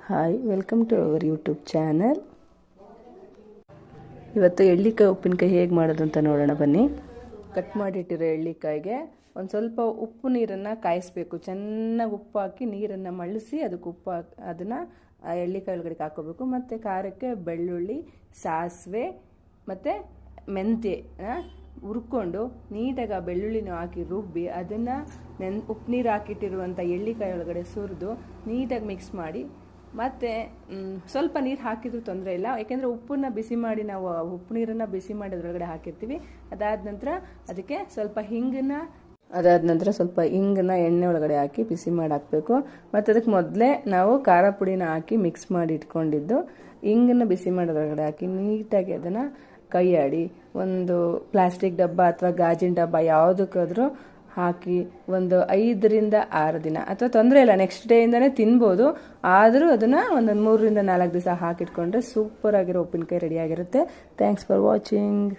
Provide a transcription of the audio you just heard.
Hi, welcome to our YouTube channel. ಇವತ್ತು ಎಳ್ಳಿಕಾಯಿ ಉಪ್ಪಿನಕಾಯಿ ಹೇಗೆ ಮಾಡೋದು ಅಂತ ನೋಡೋಣ ಬನ್ನಿ. ಕಟ್ ಮಾಡಿಟ್ಟಿರೋ ಎಳ್ಳಿಕಾಯಿಗೆ ಒಂದು ಸ್ವಲ್ಪ ಉಪ್ಪು ನೀರನ್ನು ಕಾಯಿಸ್ಬೇಕು. ಚೆನ್ನಾಗಿ ಉಪ್ಪು ಹಾಕಿ ನೀರನ್ನು ಮಳ್ಳಿಸಿ ಅದಕ್ಕೆ ಉಪ್ಪು ಅದನ್ನು ಎಳ್ಳಿಕಾಯಿ ಒಳಗಡೆ ಹಾಕೋಬೇಕು. ಮತ್ತು ಖಾರಕ್ಕೆ ಬೆಳ್ಳುಳ್ಳಿ, ಸಾಸಿವೆ ಮತ್ತು ಮೆಂತ್ಯ ಹುರ್ಕೊಂಡು ನೀಟಾಗಿ ಆ ಬೆಳ್ಳುಳ್ಳಿನ ಹಾಕಿ ರುಬ್ಬಿ ಅದನ್ನು ಉಪ್ಪು ನೀರು ಹಾಕಿಟ್ಟಿರುವಂಥ ಎಳ್ಳಿಕಾಯಿ ಒಳಗಡೆ ಸುರಿದು ನೀಟಾಗಿ ಮಿಕ್ಸ್ ಮಾಡಿ, ಮತ್ತು ಸ್ವಲ್ಪ ನೀರು ಹಾಕಿದ್ರೂ ತೊಂದರೆ ಇಲ್ಲ, ಯಾಕೆಂದರೆ ಉಪ್ಪನ್ನ ಬಿಸಿ ಮಾಡಿ ನಾವು ಉಪ್ಪು ನೀರನ್ನು ಬಿಸಿ ಮಾಡಿ ಅದರೊಳಗಡೆ ಹಾಕಿರ್ತೀವಿ. ಅದಾದ ನಂತರ ಅದಕ್ಕೆ ಸ್ವಲ್ಪ ಹಿಂಗನ್ನ ಎಣ್ಣೆ ಒಳಗಡೆ ಹಾಕಿ ಬಿಸಿ ಮಾಡಿ ಹಾಕಬೇಕು. ಮತ್ತು ಅದಕ್ಕೆ ಮೊದಲೇ ನಾವು ಖಾರ ಪುಡಿನ ಹಾಕಿ ಮಿಕ್ಸ್ ಮಾಡಿ ಇಟ್ಕೊಂಡಿದ್ದು ಹಿಂಗನ್ನು ಬಿಸಿ ಮಾಡೋದ್ರೊಳಗಡೆ ಹಾಕಿ ನೀಟಾಗಿ ಅದನ್ನು ಕೈಯಾಡಿ ಒಂದು ಪ್ಲಾಸ್ಟಿಕ್ ಡಬ್ಬ ಅಥವಾ ಗಾಜಿನ ಡಬ್ಬ ಯಾವುದಕ್ಕಾದ್ರೂ ಹಾಕಿ ಒಂದು 5 ರಿಂದ 6 ದಿನ ಅಥವಾ ತೊಂದರೆ ಇಲ್ಲ, ನೆಕ್ಸ್ಟ್ ಡೇಯಿಂದನೇ ತಿನ್ಬೋದು. ಆದರೂ ಅದನ್ನು ಒಂದು 3 ರಿಂದ 4 ದಿವಸ ಹಾಕಿಟ್ಕೊಂಡ್ರೆ ಸೂಪರ್ ಆಗಿರೋ ಉಪ್ಪಿನಕಾಯಿ ರೆಡಿಯಾಗಿರುತ್ತೆ. Thanks for watching.